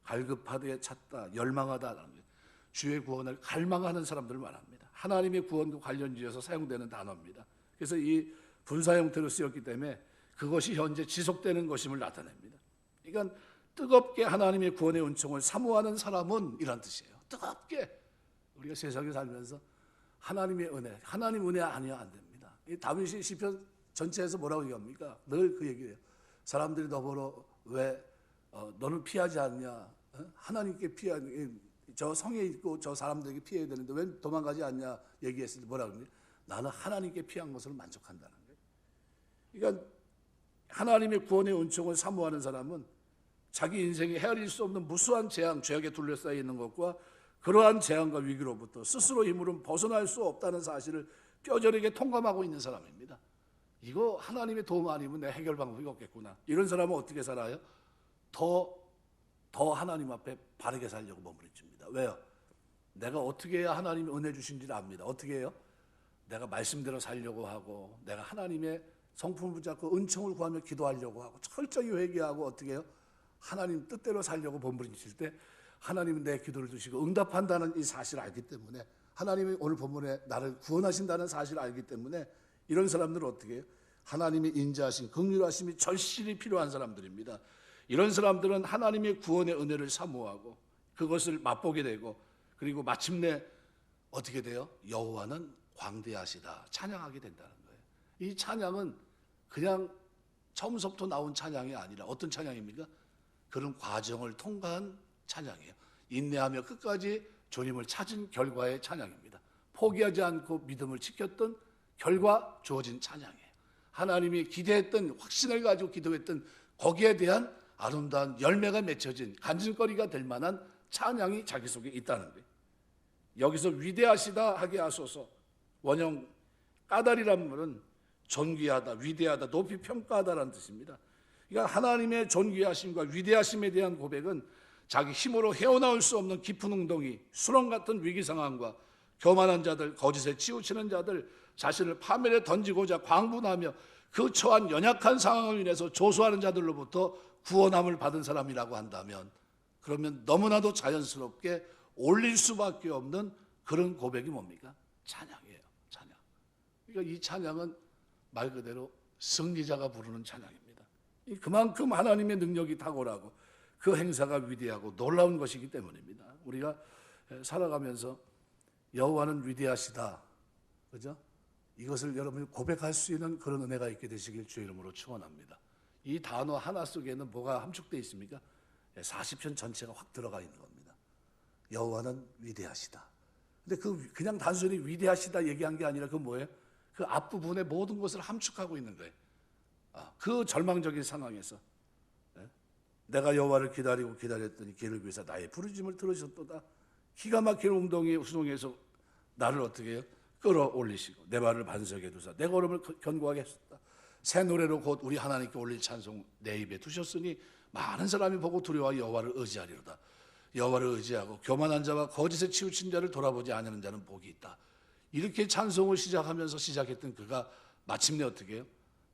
S2: 갈급하되 찾다, 열망하다라는 거예요. 주의 구원을 갈망하는 사람들을 말합니다. 하나님의 구원과 관련지어서 사용되는 단어입니다. 그래서 이 분사 형태로 쓰였기 때문에 그것이 현재 지속되는 것임을 나타냅니다. 그러니까 뜨겁게 하나님의 구원의 은총을 사모하는 사람은 이란 뜻이에요. 뜨겁게 우리가 세상에 살면서 하나님의 은혜, 하나님 은혜 아니야 안 됩니다. 이 다윗이 시편 전체에서 뭐라고 얘기합니까? 늘 그 얘기예요. 사람들이 너보러 왜 너는 피하지 않냐? 하나님께 저 성에 있고 저 사람들에게 피해야 되는데 왜 도망가지 않냐 얘기했을 때 뭐라고 합니까? 나는 하나님께 피한 것으로 만족한다는 거예요. 그러니까 하나님의 구원의 은총을 사모하는 사람은 자기 인생에 헤아릴 수 없는 무수한 재앙, 죄악에 둘러싸여 있는 것과 그러한 재앙과 위기로부터 스스로 힘으로는 벗어날 수 없다는 사실을 뼈저리게 통감하고 있는 사람입니다. 이거 하나님의 도움 아니면 내 해결 방법이 없겠구나. 이런 사람은 어떻게 살아요? 더 하나님 앞에 바르게 살려고 몸부림칩니다. 왜요? 내가 어떻게 해야 하나님이 은혜 주신지를 압니다. 어떻게 해요? 내가 말씀대로 살려고 하고 내가 하나님의 성품을 붙잡고 은총을 구하며 기도하려고 하고 철저히 회개하고 어떻게 해요? 하나님 뜻대로 살려고 몸부림칠 때 하나님은 내 기도를 드시고 응답한다는 이 사실을 알기 때문에 하나님이 오늘 본문에 나를 구원하신다는 사실을 알기 때문에 이런 사람들은 어떻게 해요? 하나님의 인자하심, 긍휼하심이 절실히 필요한 사람들입니다. 이런 사람들은 하나님의 구원의 은혜를 사모하고 그것을 맛보게 되고 그리고 마침내 어떻게 돼요? 여호와는 광대하시다 찬양하게 된다는 거예요. 이 찬양은 그냥 처음부터 나온 찬양이 아니라 어떤 찬양입니까? 그런 과정을 통과한 찬양이에요. 인내하며 끝까지 주님을 찾은 결과의 찬양입니다. 포기하지 않고 믿음을 지켰던 결과 주어진 찬양이에요. 하나님이 기대했던 확신을 가지고 기도했던 거기에 대한 아름다운 열매가 맺혀진 간증거리가 될 만한 찬양이 자기 속에 있다는 거예요. 여기서 위대하시다 하게 하소서. 원형 까다리란 말은 존귀하다, 위대하다, 높이 평가하다라는 뜻입니다. 그러니까 하나님의 존귀하심과 위대하심에 대한 고백은 자기 힘으로 헤어나올 수 없는 깊은 웅덩이, 수렁 같은 위기 상황과 교만한 자들, 거짓에 치우치는 자들, 자신을 파멸에 던지고자 광분하며 그 처한 연약한 상황을 인해서 조소하는 자들로부터 구원함을 받은 사람이라고 한다면 그러면 너무나도 자연스럽게 올릴 수밖에 없는 그런 고백이 뭡니까? 찬양이에요. 찬양. 그러니까 이 찬양은 말 그대로 승리자가 부르는 찬양입니다. 그만큼 하나님의 능력이 탁월하고 그 행사가 위대하고 놀라운 것이기 때문입니다. 우리가 살아가면서 여호와는 위대하시다, 그죠? 이것을 여러분이 고백할 수 있는 그런 은혜가 있게 되시길 주의 이름으로 축원합니다. 이 단어 하나 속에는 뭐가 함축되어 있습니까? 40편 전체가 확 들어가 있는 겁니다. 여호와는 위대하시다. 근데 그냥 단순히 위대하시다 얘기한 게 아니라 그 뭐예요? 그 앞부분에 모든 것을 함축하고 있는 거예요. 그 절망적인 상황에서 내가 여호와를 기다리고 기다렸더니 길을 위해서 나의 부르짖음을 들으셨도다. 기가 막힌 웅덩이 수렁에서 나를 어떻게 해요? 끌어올리시고 내 발을 반석에 두사 내 걸음을 견고하게 하셨다. 새 노래로 곧 우리 하나님께 올릴 찬송 내 입에 두셨으니 많은 사람이 보고 두려워 여호와를 의지하리로다. 여호와를 의지하고 교만한 자와 거짓에 치우친 자를 돌아보지 않는 자는 복이 있다. 이렇게 찬송을 시작하면서 시작했던 그가 마침내 어떻게 해요?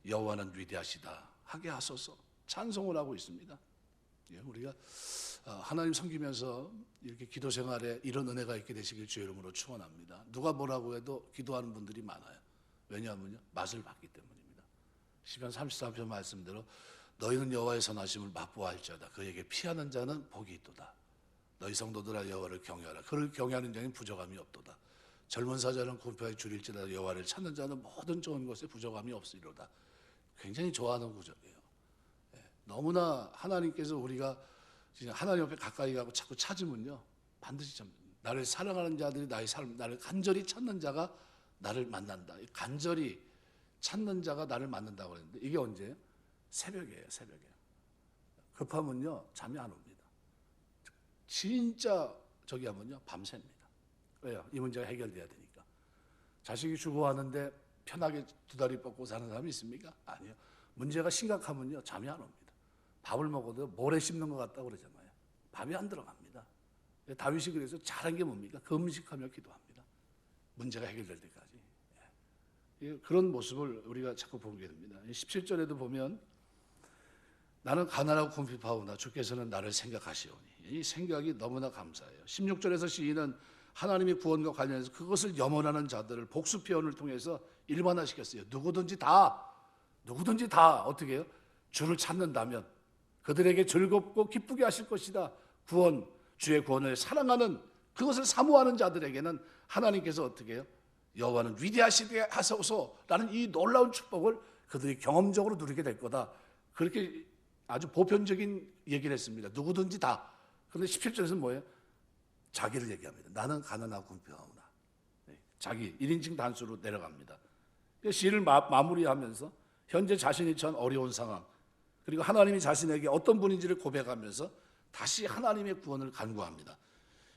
S2: 여호와는 위대하시다 하게 하소서 찬송을 하고 있습니다. 우리가 하나님 섬기면서 이렇게 기도 생활에 이런 은혜가 있게 되시길 주의 이름으로 축원합니다. 누가 뭐라고 해도 기도하는 분들이 많아요. 왜냐하면요 맛을 봤기 때문입니다. 시편 33편 말씀대로 너희는 여호와의 선하심을 맛보아 할지어다. 그에게 피하는 자는 복이 있도다.
S1: 너희 성도들아 여호와를 경외하라. 그를 경외하는 자는 부족함이 없도다. 젊은 사자는 곰팡이 줄일지라도 여호와를 찾는 자는 모든 좋은 것에 부족함이 없으리로다. 굉장히 좋아하는 구절이에요. 너무나 하나님께서 우리가 하나님 앞에 가까이 가고 자꾸 찾으면요, 반드시 참 나를 사랑하는 자들이 나의 삶, 나를 간절히 찾는 자가 나를 만난다. 간절히 찾는 자가 나를 만난다고 그랬는데 이게 언제예요? 새벽이에요. 새벽에. 급하면요 잠이 안 옵니다. 진짜 저기 하면요 밤새입니다. 왜요? 이 문제가 해결돼야 되니까. 자식이 죽어가는데 편하게 두 다리 뻗고 사는 사람이 있습니까? 아니요. 문제가 심각하면요 잠이 안 옵니다. 밥을 먹어도 모래 씹는 것 같다고 그러잖아요. 밥이 안 들어갑니다. 다윗이 그래서 잘한 게 뭡니까? 금식하며 기도합니다. 문제가 해결될 때까지. 그런 모습을 우리가 자꾸 보게 됩니다. 17절에도 보면 나는 가난하고 궁핍하오나 주께서는 나를 생각하시오니. 이 생각이 너무나 감사해요. 16절에서 시인은 하나님의 구원과 관련해서 그것을 염원하는 자들을 복수 표현을 통해서 일반화시켰어요. 누구든지 다 어떻게 해요? 주를 찾는다면 그들에게 즐겁고 기쁘게 하실 것이다. 구원, 주의 구원을 사랑하는 그것을 사모하는 자들에게는 하나님께서 어떻게 해요? 여호와는 위대하시게 하소서라는 이 놀라운 축복을 그들이 경험적으로 누리게 될 거다. 그렇게 아주 보편적인 얘기를 했습니다. 누구든지 다. 그런데 17절에서는 뭐예요? 자기를 얘기합니다. 나는 가난하고 궁핍하오나. 자기 1인칭 단수로 내려갑니다. 시를 마무리하면서 현재 자신이 처한 어려운 상황, 그리고 하나님이 자신에게 어떤 분인지를 고백하면서 다시 하나님의 구원을 간구합니다.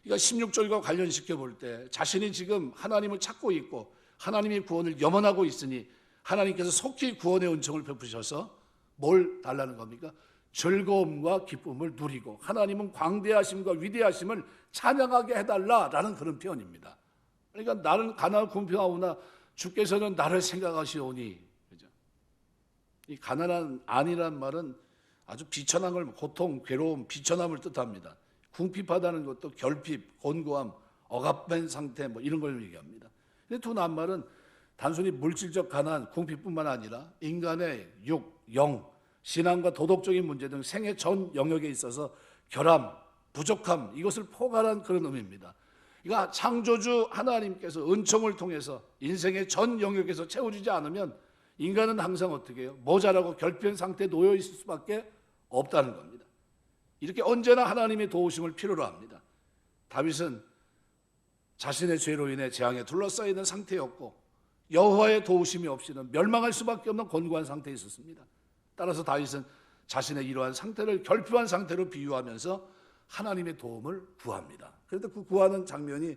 S1: 그러니까 16절과 관련시켜 볼 때 자신이 지금 하나님을 찾고 있고 하나님의 구원을 염원하고 있으니 하나님께서 속히 구원의 은총을 베푸셔서 뭘 달라는 겁니까? 즐거움과 기쁨을 누리고 하나님은 광대하심과 위대하심을 찬양하게 해달라라는 그런 표현입니다. 그러니까 나는 가난하고 궁핍하오나 주께서는 나를 생각하시오니. 그죠? 이 가난한 안이란 말은 아주 비천한 걸, 고통, 괴로움, 비천함을 뜻합니다. 궁핍하다는 것도 결핍, 곤고함, 억압된 상태 뭐 이런 걸 얘기합니다. 근데 두 낱말은 단순히 물질적 가난, 궁핍뿐만 아니라 인간의 육, 영, 신앙과 도덕적인 문제 등 생애 전 영역에 있어서 결함, 부족함 이것을 포괄한 그런 의미입니다. 그러니까 창조주 하나님께서 은총을 통해서 인생의 전 영역에서 채워주지 않으면 인간은 항상 어떻게 해요? 모자라고 결핍한 상태에 놓여 있을 수밖에 없다는 겁니다. 이렇게 언제나 하나님의 도우심을 필요로 합니다. 다윗은 자신의 죄로 인해 재앙에 둘러싸여 있는 상태였고 여호와의 도우심이 없이는 멸망할 수밖에 없는 곤고한 상태에 있었습니다. 따라서 다윗은 자신의 이러한 상태를 결핍한 상태로 비유하면서 하나님의 도움을 구합니다. 그런데 그 구하는 장면이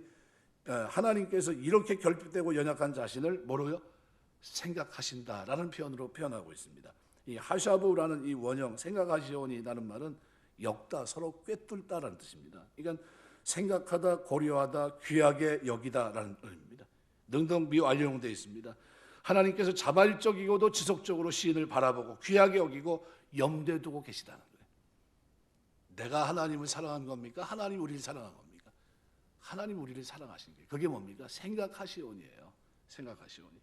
S1: 하나님께서 이렇게 결핍되고 연약한 자신을 뭐로요? 생각하신다라는 표현으로 표현하고 있습니다. 이 하샤브라는 이 원형 생각하시오니라는 말은 엮다, 서로 꿰뚫다라는 뜻입니다. 그러니까 생각하다, 고려하다, 귀하게 여기다라는 의미입니다. 능동 완료되어 있습니다. 하나님께서 자발적이고도 지속적으로 시인을 바라보고 귀하게 여기고 염두에 두고 계시다는 거예요. 내가 하나님을 사랑한 겁니까? 하나님 우리를 사랑한 겁니까? 하나님 우리를 사랑하신 게 그게 뭡니까? 생각하시오니예요. 생각하시오니.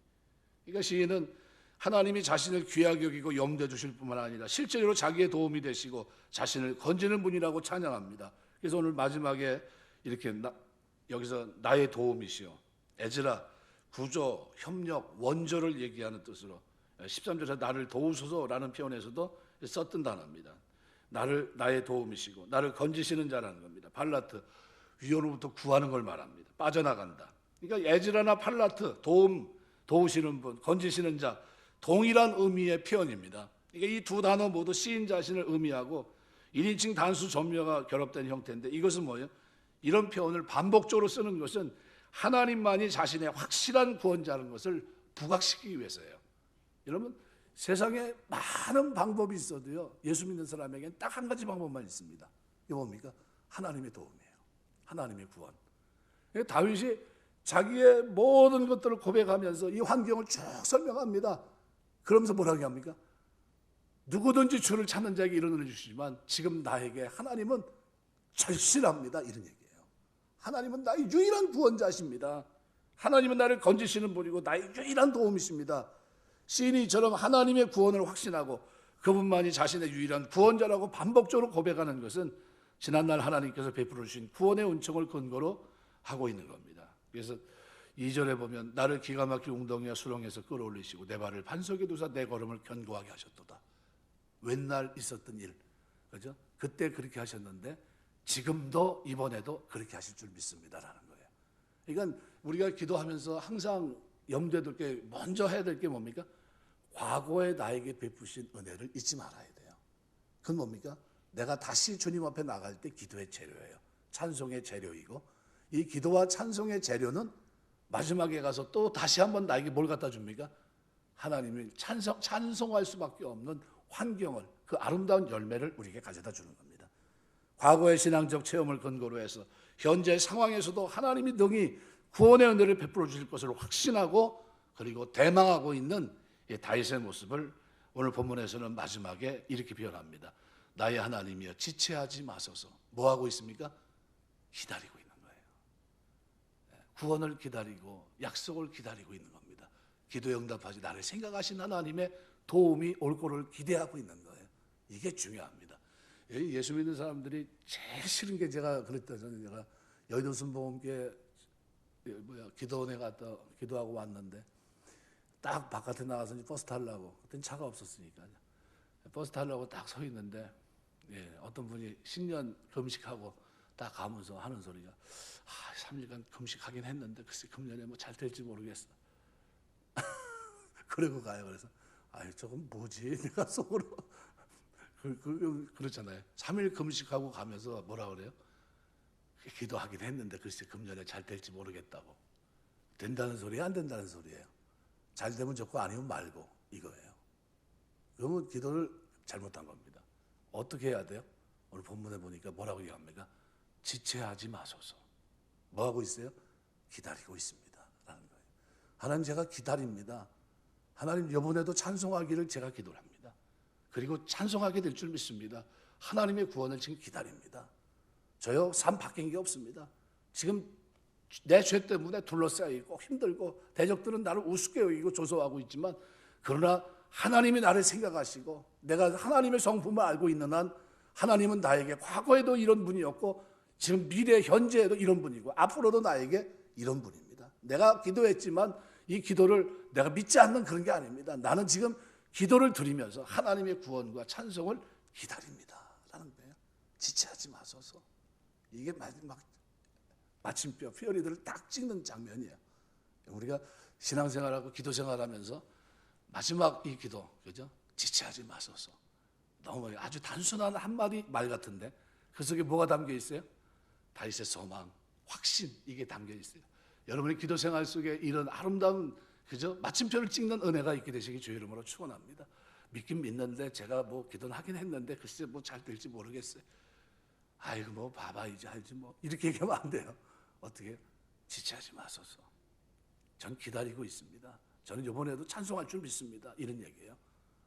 S1: 그러니까 시인은 하나님이 자신을 귀하게 여기고 염두에 두실 뿐만 아니라 실제로 자기의 도움이 되시고 자신을 건지는 분이라고 찬양합니다. 그래서 오늘 마지막에 이렇게 여기서 나의 도움이시오. 에즈라 구조, 협력, 원조를 얘기하는 뜻으로 13절에서 나를 도우소서라는 표현에서도 썼던 단어입니다. 나의 도움이시고 나를 건지시는 자라는 겁니다. 팔라트, 위로부터 구하는 걸 말합니다. 빠져나간다. 그러니까 에즈라나 팔라트, 도우시는 분, 건지시는 자, 동일한 의미의 표현입니다. 그러니까 이 두 단어 모두 시인 자신을 의미하고 1인칭 단수 전묘가 결합된 형태인데 이것은 뭐예요? 이런 표현을 반복적으로 쓰는 것은 하나님만이 자신의 확실한 구원자라는 것을 부각시키기 위해서예요. 여러분 세상에 많은 방법이 있어도요 예수 믿는 사람에게는 딱 한 가지 방법만 있습니다. 이게 뭡니까? 하나님의 도움이에요. 하나님의 구원. 다윗이 자기의 모든 것들을 고백하면서 이 환경을 쭉 설명합니다. 그러면서 뭐라고 합니까? 누구든지 주를 찾는 자에게 이런 은혜를 주시지만 지금 나에게 하나님은 절실합니다. 이런 얘기예요. 하나님은 나의 유일한 구원자십니다. 하나님은 나를 건지시는 분이고 나의 유일한 도움이십니다. 시인이 이처럼 하나님의 구원을 확신하고 그분만이 자신의 유일한 구원자라고 반복적으로 고백하는 것은
S2: 지난날 하나님께서 베풀어 주신 구원의 은총을 근거로 하고 있는 겁니다. 그래서 2절에 보면 나를 기가 막힌 웅덩이와 수렁에서 끌어올리시고 내 발을 반석에 두사 내 걸음을 견고하게 하셨도다. 옛날 있었던 일, 그죠? 그때 그렇게 하셨는데 지금도 이번에도 그렇게 하실 줄 믿습니다라는 거예요. 그러니까 우리가 기도하면서 항상 염두에 둘 게 먼저 해야 될 게 뭡니까? 과거에 나에게 베푸신 은혜를 잊지 말아야 돼요. 그건 뭡니까? 내가 다시 주님 앞에 나갈 때 기도의 재료예요. 찬송의 재료이고 이 기도와 찬송의 재료는 마지막에 가서 또 다시 한번 나에게 뭘 갖다 줍니까? 하나님을 찬송할 수밖에 없는 환경을, 그 아름다운 열매를 우리에게 가져다 주는 겁니다. 과거의 신앙적 체험을 근거로 해서 현재 상황에서도 하나님이 능히 구원의 은혜를 베풀어 주실 것을 확신하고 그리고 대망하고 있는 이 다윗의 모습을 오늘 본문에서는 마지막에 이렇게 표현합니다. 나의 하나님이여 지체하지 마소서. 뭐 하고 있습니까? 기다리고 있는 거예요. 구원을 기다리고 약속을 기다리고 있는 겁니다. 기도에 응답하지 나를 생각하신 하나님의 도움이 올 거를 기대하고 있는 거예요. 이게 중요합니다. 예수 믿는 사람들이 제일 싫은 게 제가 그랬다잖아요. 제가 여의도 순복음교회 기도원에 갔다 기도하고 왔는데 딱 바깥에 나가서 버스 타려고, 그때는 차가 없었으니까 버스 타려고 딱 서 있는데 어떤 분이 신년 금식하고 딱 가면서 하는 소리가 3일간 금식하긴 했는데 글쎄 금년에 뭐 잘 될지 모르겠어. 그러고 가요. 그래서 저건 뭐지? 내가 속으로 그렇잖아요. 3일 금식하고 가면서 뭐라 그래요? 기도하긴 했는데 글쎄 금년에 잘 될지 모르겠다고. 된다는 소리야, 안 된다는 소리예요? 잘 되면 좋고 아니면 말고 이거예요. 그러면 기도를 잘못한 겁니다. 어떻게 해야 돼요? 오늘 본문에 보니까 뭐라고 얘기합니까? 지체하지 마소서. 뭐 하고 있어요? 기다리고 있습니다 라는 거예요. 하나님 제가 기다립니다. 하나님 이번에도 찬송하기를 제가 기도를 합니다. 그리고 찬송하게 될 줄 믿습니다. 하나님의 구원을 지금 기다립니다. 저요 삶 바뀐 게 없습니다. 지금 내 죄 때문에 둘러싸이고 힘들고 대적들은 나를 우습게 여기고 조소하고 있지만 그러나 하나님이 나를 생각하시고 내가 하나님의 성품을 알고 있는 한 하나님은 나에게 과거에도 이런 분이었고 지금 미래 현재에도 이런 분이고 앞으로도 나에게 이런 분입니다. 내가 기도했지만 이 기도를 내가 믿지 않는 그런 게 아닙니다. 나는 지금 기도를 드리면서 하나님의 구원과 찬송을 기다립니다 라는 거예요. 지체하지 마소서. 이게 마지막 마침표 피어리들을 딱 찍는 장면이에요. 우리가 신앙생활하고 기도생활하면서 마지막 이 기도, 그죠? 지체하지 마소서. 너무 아주 단순한 한마디 말 같은데 그 속에 뭐가 담겨 있어요? 다윗의 소망, 확신, 이게 담겨 있어요. 여러분의 기도생활 속에 이런 아름다운, 그죠? 마침표를 찍는 은혜가 있게 되시기 주의 이름으로 축원합니다. 믿긴 믿는데 제가 뭐 기도는 하긴 했는데 글쎄 뭐 잘 될지 모르겠어요. 아이고 뭐 봐봐 이제 알지 뭐 이렇게 얘기하면 안 돼요. 어떻게? 지체하지 마소서. 전 기다리고 있습니다. 저는 이번에도 찬송할 줄 믿습니다. 이런 얘기예요.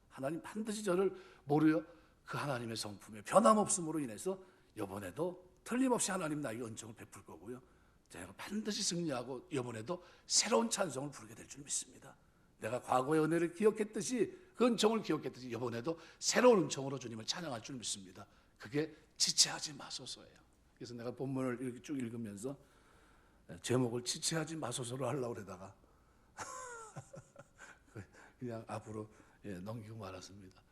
S2: 하나님 반드시 저를 모르요 그 하나님의 성품의 변함없음으로 인해서 이번에도 틀림없이 하나님 나에게 은총을 베풀 거고요. 제가 반드시 승리하고 이번에도 새로운 찬송을 부르게 될 줄 믿습니다. 내가 과거의 은혜를 기억했듯이 그 은총을 기억했듯이 이번에도 새로운 은총으로 주님을 찬양할 줄 믿습니다. 그게 지체하지 마소서예요. 그래서 내가 본문을 이렇게 쭉 읽으면서 제목을 지체하지 마소서로 하려고 그러다가 그냥 앞으로 넘기고 말았습니다.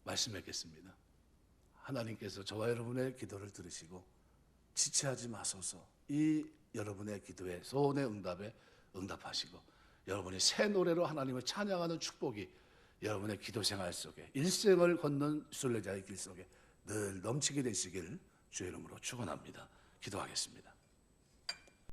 S2: 말씀하겠습니다. 하나님께서 저와 여러분의 기도를 들으시고 지체하지 마소서. 이 여러분의 기도에 소원의 응답에 응답하시고 여러분이 새 노래로 하나님을 찬양하는 축복이 여러분의 기도 생활 속에 일생을 걷는 순례자의 길 속에 늘 넘치게 되시길 주의 이름으로 축원합니다. 기도하겠습니다.